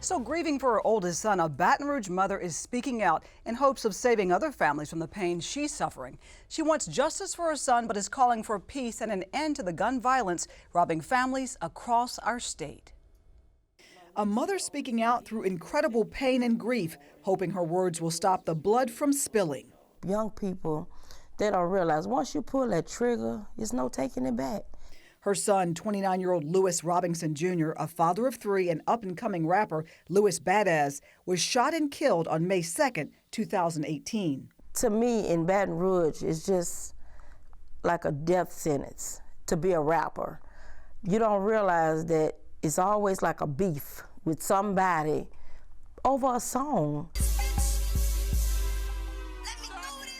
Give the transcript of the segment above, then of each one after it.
So grieving for her oldest son, a Baton Rouge mother is speaking out in hopes of saving other families from the pain she's suffering. She wants justice for her son, but is calling for peace and an end to the gun violence robbing families across our state. A mother speaking out through incredible pain and grief, hoping her words will stop the blood from spilling. Young people, they don't realize once you pull that trigger, there's no taking it back. Her son, 29-year-old Lewis Robinson Jr., a father of three and up-and-coming rapper Louis Badass, was shot and killed on May 2nd, 2018. To me, in Baton Rouge, it's just like a death sentence to be a rapper. You don't realize that it's always like a beef with somebody over a song.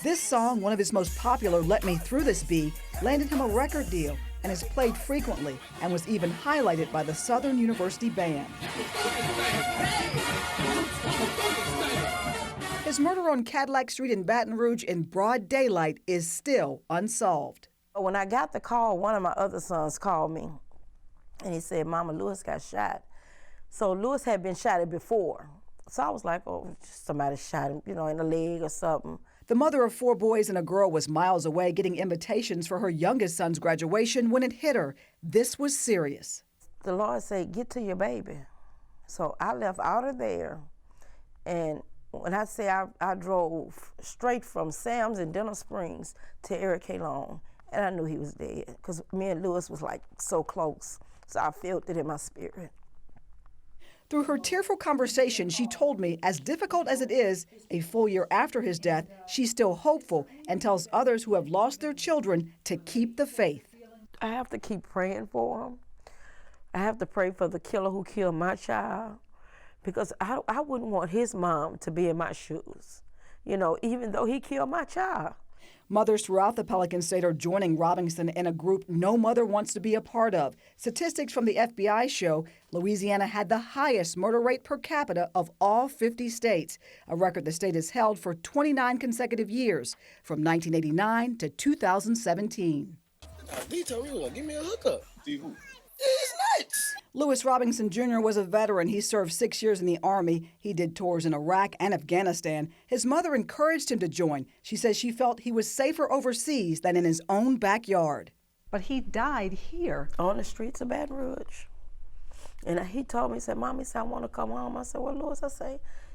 This song, one of his most popular, Let Me Through This Be, landed him a record deal and is played frequently and was even highlighted by the Southern University Band. His murder on Cadillac Street in Baton Rouge in broad daylight is still unsolved. When I got the call, one of my other sons called me and he said, "Mama, Lewis got shot." So Lewis had been shot before. So I was like, oh, somebody shot him, in the leg or something. The mother of four boys and a girl was miles away getting invitations for her youngest son's graduation when it hit her. This was serious. The Lord said, get to your baby. So I left out of there. And when I say I drove straight from Sam's in Denham Springs to Eric K. Long, and I knew he was dead because me and Lewis was like so close. So I felt it in my spirit. Through her tearful conversation, she told me, as difficult as it is, a full year after his death, she's still hopeful and tells others who have lost their children to keep the faith. I have to keep praying for him. I have to pray for the killer who killed my child because I wouldn't want his mom to be in my shoes, even though he killed my child. Mothers throughout the Pelican State are joining Robinson in a group no mother wants to be a part of. Statistics from the FBI show Louisiana had the highest murder rate per capita of all 50 states, a record the state has held for 29 consecutive years, from 1989 to 2017. D told me he was gonna give me a hookup. D who? It's nuts. Louis Robinson Jr. was a veteran. He served 6 years in the Army. He did tours in Iraq and Afghanistan. His mother encouraged him to join. She says she felt he was safer overseas than in his own backyard. But he died here. On the streets of Baton Rouge. And he told me, he said, Mommy, I want to come home. I said, well, Louis,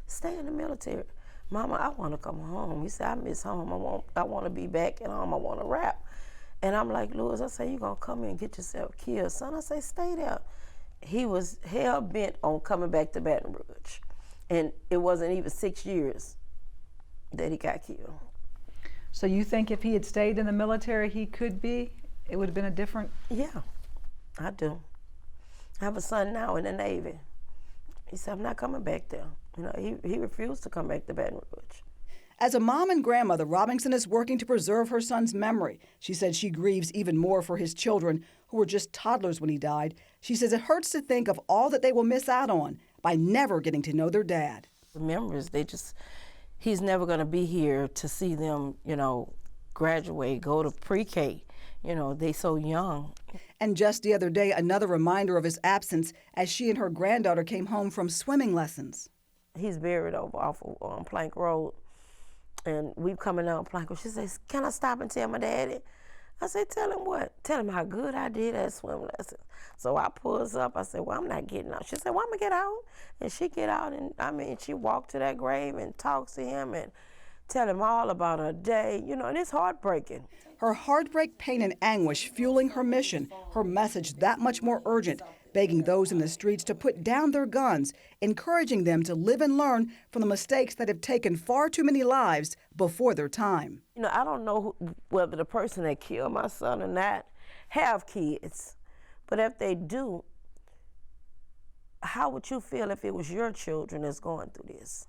stay in the military. Mama, I want to come home. He said, I miss home. I want to be back at home. I want to rap. And I'm like, Louis, you going to come here and get yourself killed. Son, I say, stay there. He was hell-bent on coming back to Baton Rouge. And it wasn't even 6 years that he got killed. So you think if he had stayed in the military, it would have been a different? Yeah, I do. I have a son now in the Navy. He said, I'm not coming back there. He refused to come back to Baton Rouge. As a mom and grandmother, Robinson is working to preserve her son's memory. She said she grieves even more for his children, who were just toddlers when he died. She says it hurts to think of all that they will miss out on by never getting to know their dad. The memories, he's never going to be here to see them, graduate, go to pre-K. They so young. And just the other day, another reminder of his absence as she and her granddaughter came home from swimming lessons. He's buried off of Plank Road. And we coming down Plank Road. She says, can I stop and tell my daddy? I said, tell him what? Tell him how good I did at swim lessons. So I pulls up. I said, well, I'm not getting out. She said, well, I'm going to get out. And she get out, and she walked to that grave and talks to him and tell him all about her day, and it's heartbreaking. Her heartbreak, pain, and anguish fueling her mission, her message that much more urgent, begging those in the streets to put down their guns, encouraging them to live and learn from the mistakes that have taken far too many lives before their time. I don't know whether the person that killed my son or not have kids, but if they do, how would you feel if it was your children that's going through this?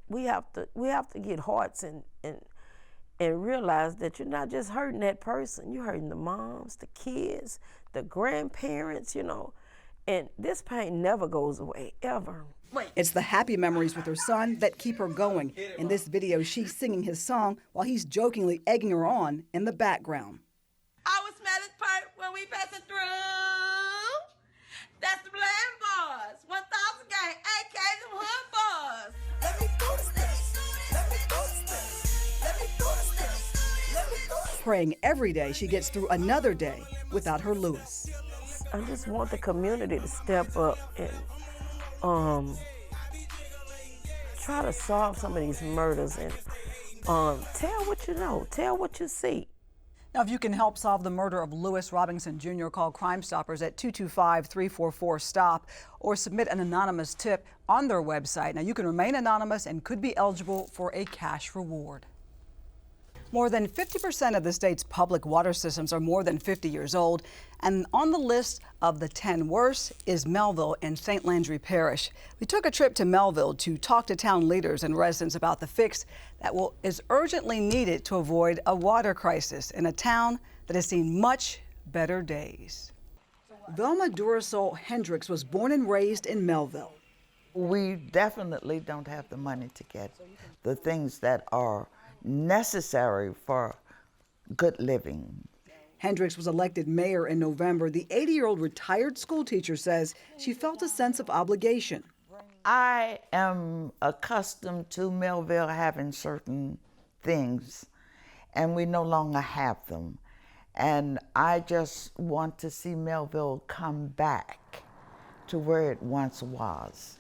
We have to get hearts and realize that you're not just hurting that person, you're hurting the moms, the kids, the grandparents, and this pain never goes away, ever. It's the happy memories with her son that keep her going. In this video, she's singing his song while he's jokingly egging her on in the background. I was smelling perk when we passing through. That's the Bland Boys, 1000 gang. praying every day she gets through another day without her Lewis. I just want the community to step up and try to solve some of these murders and tell what you know, tell what you see. Now, if you can help solve the murder of Lewis Robinson Jr., call Crime Stoppers at 225-344-STOP or submit an anonymous tip on their website. Now, you can remain anonymous and could be eligible for a cash reward. More than 50% of the state's public water systems are more than 50 years old, and on the list of the 10 worst is Melville in St. Landry Parish. We took a trip to Melville to talk to town leaders and residents about the fix that is urgently needed to avoid a water crisis in a town that has seen much better days. Velma Durasol Hendricks was born and raised in Melville. We definitely don't have the money to get the things that are necessary for good living. Hendricks was elected mayor in November. The 80-year-old retired school teacher says she felt a sense of obligation. I am accustomed to Melville having certain things, and we no longer have them. And I just want to see Melville come back to where it once was.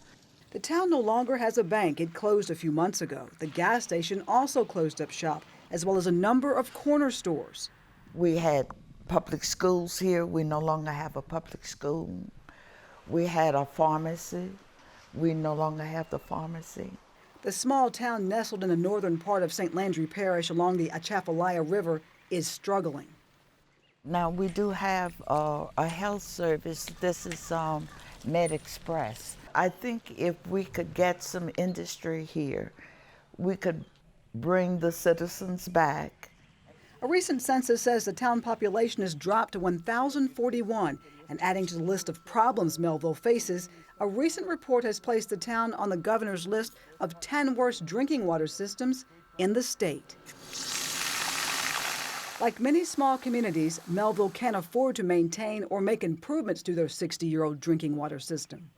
The town no longer has a bank. It closed a few months ago. The gas station also closed up shop, as well as a number of corner stores. We had public schools here. We no longer have a public school. We had a pharmacy. We no longer have the pharmacy. The small town nestled in the northern part of St. Landry Parish along the Atchafalaya River is struggling. Now, we do have a health service. This is Med Express. I think if we could get some industry here, we could bring the citizens back. A recent census says the town population has dropped to 1,041, and adding to the list of problems Melville faces, a recent report has placed the town on the governor's list of 10 worst drinking water systems in the state. Like many small communities, Melville can't afford to maintain or make improvements to their 60-year-old drinking water system.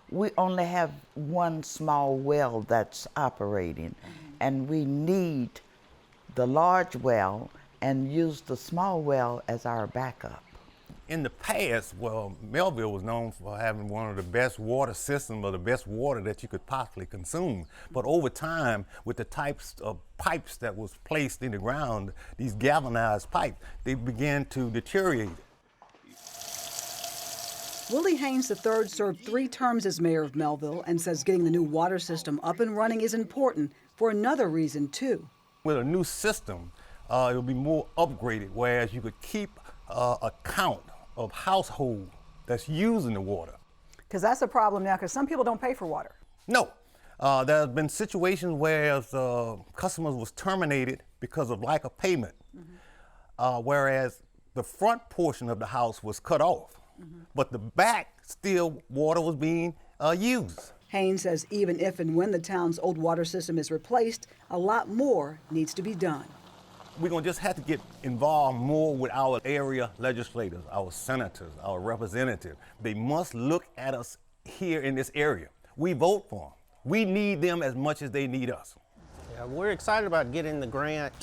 We only have one small well that's operating, and we need the large well and use the small well as our backup. In the past, well, Melville was known for having one of the best water systems or the best water that you could possibly consume. But over time, with the types of pipes that was placed in the ground, these galvanized pipes, they began to deteriorate. Willie Haynes III served 3 terms as mayor of Melville and says getting the new water system up and running is important for another reason, too. With a new system, it'll be more upgraded, whereas you could keep a count of households that's using the water. Because that's a problem now, because some people don't pay for water. No. There have been situations where customers was terminated because of lack of payment, whereas the front portion of the house was cut off. But the back, still water was being used. Haynes says even if and when the town's old water system is replaced, a lot more needs to be done. We're going to just have to get involved more with our area legislators, our senators, our representatives. They must look at us here in this area. We vote for them. We need them as much as they need us. Yeah, we're excited about getting the grant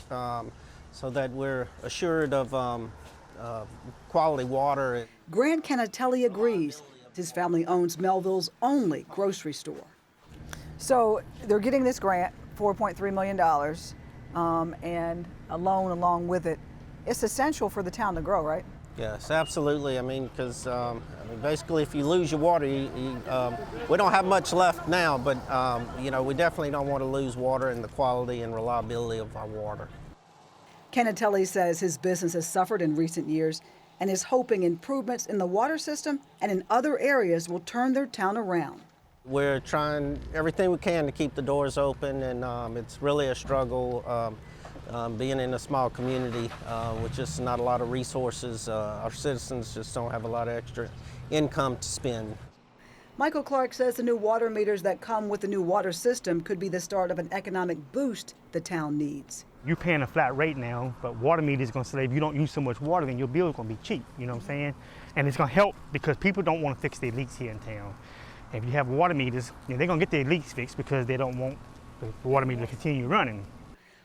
so that we're assured of quality water. Grant Canatelli agrees. His family owns Melville's only grocery store. So they're getting this grant, $4.3 million, and a loan along with it. It's essential for the town to grow, right? Yes, absolutely. I mean, because basically if you lose your water, we don't have much left now, but you know, we definitely don't want to lose water and the quality and reliability of our water. Canatelli says his business has suffered in recent years and is hoping improvements in the water system and in other areas will turn their town around. We're trying everything we can to keep the doors open, and it's really a struggle being in a small community with just not a lot of resources. Our citizens just don't have a lot of extra income to spend. Michael Clark says the new water meters that come with the new water system could be the start of an economic boost the town needs. You're paying a flat rate now, but water meter is going to say if you don't use so much water, then your bill is going to be cheap, you know what I'm saying? And it's going to help because people don't want to fix their leaks here in town. If you have water meters, they're going to get their leaks fixed because they don't want the water meter to continue running.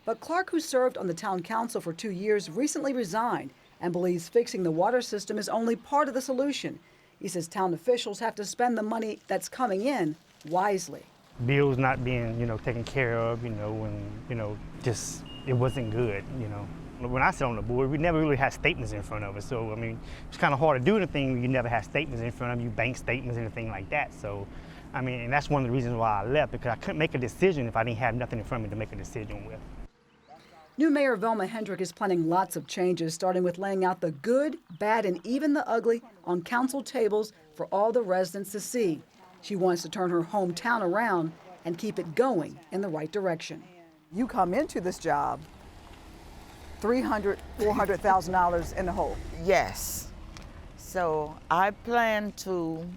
But Clark, who served on the town council for 2 years, recently resigned and believes fixing the water system is only part of the solution. He says town officials have to spend the money that's coming in wisely. Bills not being, taken care of, and, just, it wasn't good, When I sat on the board, we never really had statements in front of us. So, I mean, it's kind of hard to do anything when you never have statements in front of you, bank statements, anything like that. So, I mean, and that's one of the reasons why I left, because I couldn't make a decision if I didn't have nothing in front of me to make a decision with. New Mayor Velma Hendrick is planning lots of changes, starting with laying out the good, bad, and even the ugly on council tables for all the residents to see. She wants to turn her hometown around and keep it going in the right direction. You come into this job $300,000, $400,000 in the hole. Yes. So I plan to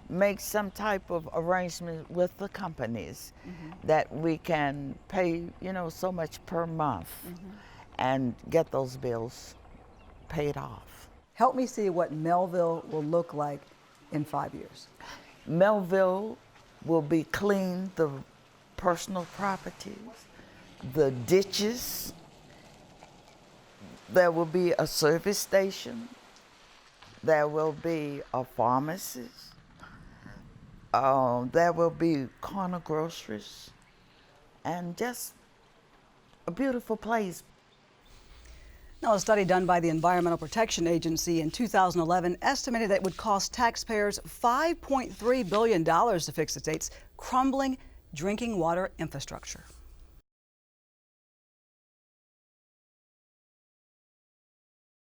make some type of arrangement with the companies that we can pay, so much per month and get those bills paid off. Help me see what Melville will look like in 5 years. Melville will be clean, the personal properties, the ditches. There will be a service station. There will be a pharmacy. There will be corner groceries and just a beautiful place. Now, a study done by the Environmental Protection Agency in 2011 estimated that it would cost taxpayers $5.3 billion to fix the state's crumbling drinking water infrastructure.